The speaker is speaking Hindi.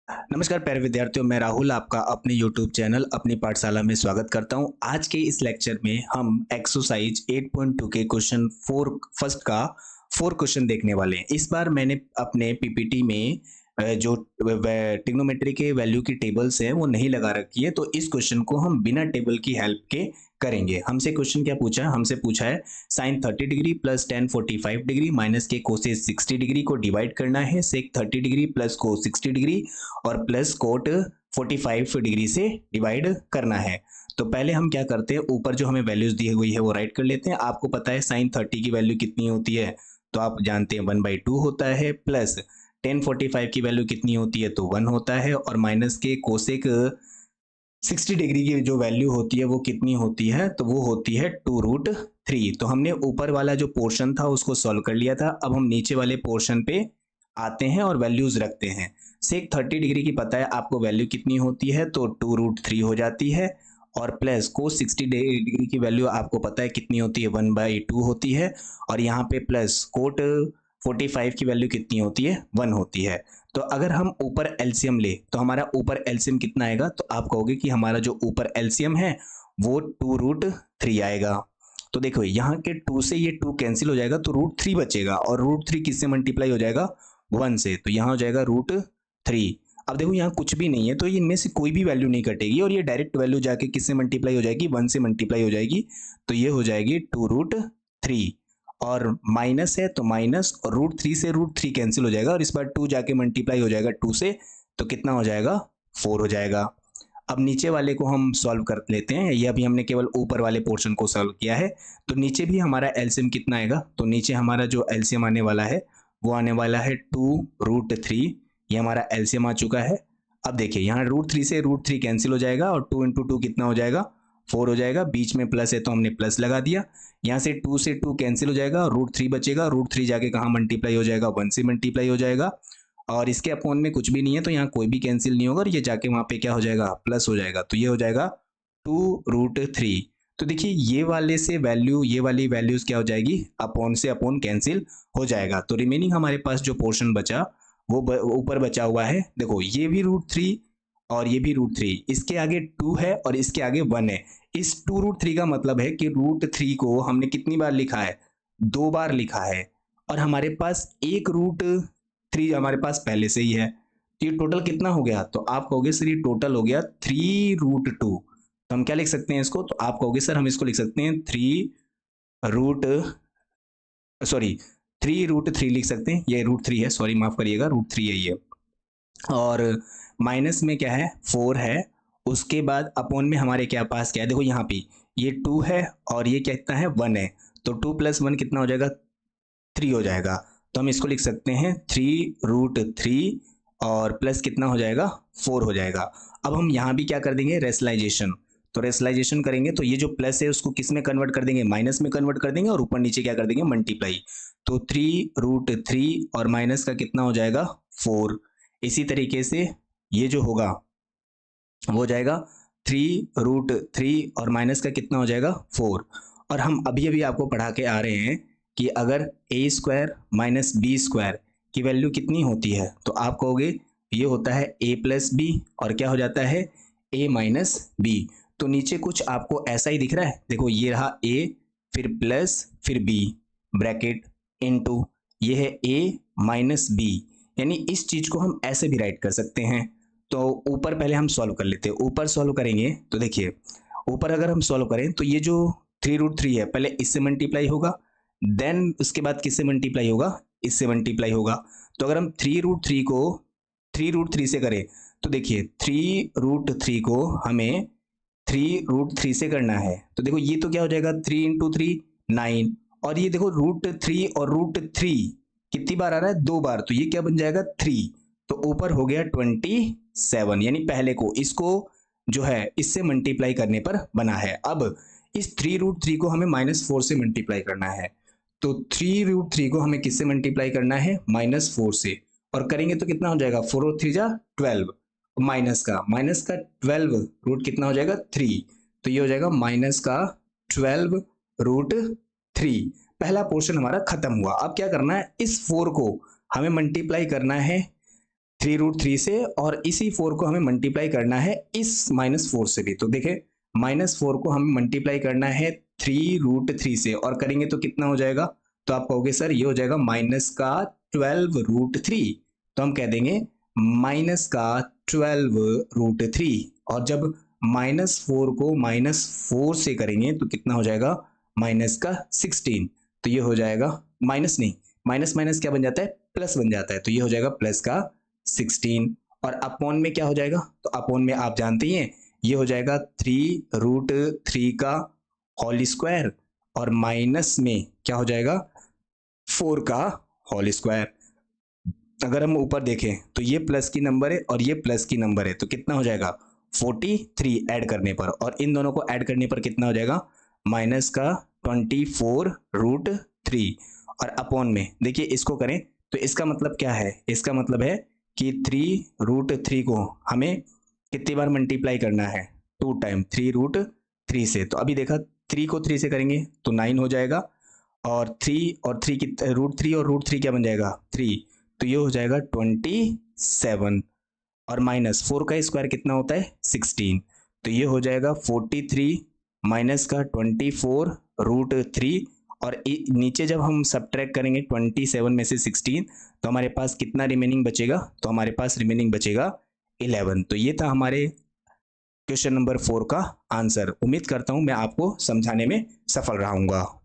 नमस्कार प्यारे विद्यार्थियों, मैं राहुल आपका अपने YouTube चैनल अपनी पाठशाला में स्वागत करता हूं। आज के इस लेक्चर में हम एक्सरसाइज 8.2 के क्वेश्चन 4 फर्स्ट का 4 क्वेश्चन देखने वाले हैं। इस बार मैंने अपने पीपीटी में जो ट्रिग्नोमेट्री के वैल्यू की टेबल्स हैं वो नहीं लगा रखी है, तो इस क्वेश्चन को हम बिना टेबल की हेल्प के करेंगे। हमसे क्वेश्चन क्या पूछा है? हमसे पूछा है sine 30 degree plus ten 45 degree minus के कोसेस 60 डिग्री को डिवाइड करना है सेक 30 डिग्री प्लस को 60 डिग्री और प्लस कोट 45 डिग्री से डिवाइड करना है। तो पहले हम क्या करते हैं, ऊपर जो हमें वैल्यूज दी हुई है वो राइट कर लेते हैं। आपको पता है साइन 30 की वैल्यू कितनी होती है, तो आप जानते हैं 1/2 होता है, प्लस टेन 45 की वैल्यू कितनी होती है तो 1 होता है, और माइनस के कोसेक 60 डिग्री की जो वैल्यू होती है वो कितनी होती है, तो वो होती है 2√3। तो हमने ऊपर वाला जो पोर्शन था उसको सॉल्व कर लिया था। अब हम नीचे वाले पोर्शन पे आते हैं और वैल्यूज रखते हैं। सेक 30 डिग्री की पता है आपको वैल्यू कितनी होती है, तो 2√3 हो जाती है, और प्लस को 60 डिग्री की वैल्यू आपको पता है कितनी होती है, 1/2 होती है, और यहाँ पे प्लस कोट 45 की वैल्यू कितनी होती है, 1 होती है। तो अगर हम ऊपर एलसीएम ले तो हमारा ऊपर एलसीएम कितना आएगा, तो आप कहोगे कि हमारा जो ऊपर एलसीएम है वो 2√3 आएगा। तो देखो यहाँ के 2 से ये 2 कैंसिल हो जाएगा, तो √3 बचेगा, और √3 किससे मल्टीप्लाई हो जाएगा, 1 से, तो यहाँ हो जाएगा √3। अब देखो यहाँ कुछ भी नहीं है, तो इनमें से कोई भी वैल्यू नहीं कटेगी, और ये डायरेक्ट वैल्यू जाके किससे मल्टीप्लाई हो जाएगी, 1 से मल्टीप्लाई हो जाएगी, तो ये हो जाएगी 2√3। और माइनस है तो माइनस, और √3 से √3 कैंसिल हो जाएगा, और इस बार 2 जाके मल्टीप्लाई हो जाएगा 2 से, तो कितना हो जाएगा, 4 हो जाएगा। अब नीचे वाले को हम सॉल्व कर लेते हैं। ये अभी हमने केवल ऊपर वाले पोर्शन को सॉल्व किया है, तो नीचे भी हमारा एलसीएम कितना आएगा, तो नीचे हमारा जो एलसीएम आने वाला है वो आने वाला है 2√3। ये हमारा एलसीएम आ चुका है। अब देखिए यहाँ √3 से √3 कैंसिल हो जाएगा, और 2 इंटू 2 कितना हो जाएगा, 4 हो जाएगा। बीच में प्लस है तो हमने प्लस लगा दिया। यहाँ से 2 से 2 कैंसिल हो जाएगा, और √3 बचेगा। √3 जाके कहाँ मल्टीप्लाई हो जाएगा, 1 से मल्टीप्लाई हो जाएगा, और इसके अपॉन में कुछ भी नहीं है तो यहाँ कोई भी कैंसिल नहीं होगा, और ये जाके वहां पे क्या हो जाएगा, प्लस हो जाएगा, तो ये हो जाएगा 2√3। तो देखिए ये वाले से वैल्यू, ये वाली वैल्यूज क्या हो जाएगी, अपॉन से अपॉन कैंसिल हो जाएगा। तो रिमेनिंग हमारे पास जो पोर्शन बचा वो ऊपर बचा हुआ है। देखो ये भी √3 और ये भी √3, इसके आगे 2 है और इसके आगे 1 है। इस 2√3 का मतलब है कि √3 को हमने कितनी बार लिखा है, 2 बार लिखा है, और हमारे पास एक √3 हमारे पास पहले से ही है। तो ये टोटल कितना हो गया, तो आप कहोगे सर ये टोटल हो गया 3√2। तो हम क्या लिख सकते हैं इसको, तो आप कहोगे सर हम इसको लिख सकते हैं रूट सॉरी 3√3 लिख सकते हैं। ये √3 है, सॉरी माफ करिएगा, √3 है ये। और माइनस में क्या है, 4 है। उसके बाद अपॉन में हमारे क्या पास क्या है, देखो यहाँ पे ये 2 है और ये कितना है, 1 है, तो 2 + 1 कितना हो जाएगा, 3 हो जाएगा। तो हम इसको लिख सकते हैं 3√3, और प्लस कितना हो जाएगा, 4 हो जाएगा। अब हम यहाँ भी क्या कर देंगे, रेशनलाइजेशन। तो रेशनलाइजेशन करेंगे तो ये जो प्लस है उसको किस में कन्वर्ट कर देंगे, माइनस में कन्वर्ट कर देंगे, और ऊपर नीचे क्या कर देंगे, मल्टीप्लाई। तो 3√3 और माइनस का कितना हो जाएगा, 4। इसी तरीके से ये जो होगा वो हो जाएगा 3√3 और माइनस का कितना हो जाएगा, 4। और हम अभी अभी आपको पढ़ा के आ रहे हैं कि अगर a² माइनस b² की वैल्यू कितनी होती है, तो आप कहोगे ये होता है a प्लस बी, और क्या हो जाता है, a माइनस बी। तो नीचे कुछ आपको ऐसा ही दिख रहा है, देखो ये रहा a, फिर प्लस, फिर b, ब्रैकेट इनटू, ये है a माइनस बी। यानी इस चीज को हम ऐसे भी राइट कर सकते हैं। तो ऊपर पहले हम सॉल्व कर लेते हैं। ऊपर सॉल्व करेंगे तो देखिए ऊपर अगर हम सॉल्व करें तो ये जो 3√3 है पहले इससे मल्टीप्लाई होगा, देन उसके बाद किससे मल्टीप्लाई होगा, इससे मल्टीप्लाई होगा। तो अगर हम 3√3 को 3√3 से करें तो देखिए 3√3 को हमें 3√3 से करना है, तो देखो ये तो क्या हो जाएगा, 3 इंटू 3 9, और ये देखो √3 और √3 कितनी बार आ रहा है, 2 बार, तो ये क्या बन जाएगा, 3। तो ऊपर हो गया 27, यानी पहले को इसको जो है इससे मल्टीप्लाई करने पर बना है। अब इस 3√3 को हमें -4 से मल्टीप्लाई करना है, तो 3√3 को हमें किससे मल्टीप्लाई करना है, -4 से, और करेंगे तो कितना हो जाएगा, 4 और 3 जा 12, माइनस का 12 रूट कितना हो जाएगा, 3। तो ये हो जाएगा -12√3। पहला पोर्शन हमारा खत्म हुआ। अब क्या करना है, इस 4 को हमें मल्टीप्लाई करना है 3√3 से, और इसी 4 को हमें मल्टीप्लाई करना है इस -4 से भी। तो देखें, -4 को हमें मल्टीप्लाई करना है 3√3 से, और करेंगे तो कितना हो जाएगा? तो आप कहोगे सर ये हो जाएगा माइनस का 12√3। तो हम कह देंगे माइनस का 12√3, और जब -4 को -4 से करेंगे तो कितना हो जाएगा? माइनस का 16। तो ये हो जाएगा माइनस नहीं, माइनस माइनस क्या बन जाता है? प्लस बन जाता है। तो ये हो जाएगा प्लस का 16, और अपॉन में क्या हो जाएगा? तो अपॉन में आप जानते ही हैं, ये हो जाएगा 3√3 का होल स्क्वायर, और माइनस में क्या हो जाएगा? 4 का होल स्क्वायर। अगर हम ऊपर देखें तो ये प्लस की नंबर है और ये प्लस की नंबर है, तो कितना हो जाएगा? 43 ऐड करने पर, और इन दोनों को ऐड करने पर कितना हो जाएगा? माइनस का 24√3, और अपॉन में देखिए इसको करें तो इसका मतलब क्या है? इसका मतलब है कि 3√3 को हमें कितनी बार मल्टीप्लाई करना है? 2 टाइम 3√3 से। तो अभी देखा, 3 को 3 से करेंगे तो 9 हो जाएगा, और 3 और 3 की √3 और √3 क्या बन जाएगा? 3। तो ये हो जाएगा 27, और -4 का स्क्वायर कितना होता है? 16। तो ये हो जाएगा 43 माइनस का 24√3, और नीचे जब हम सब्ट्रैक्ट करेंगे 27 में से 16, तो हमारे पास कितना रिमेनिंग बचेगा? तो हमारे पास रिमेनिंग बचेगा 11। तो ये था हमारे क्वेश्चन नंबर 4 का आंसर। उम्मीद करता हूं मैं आपको समझाने में सफल रहूंगा।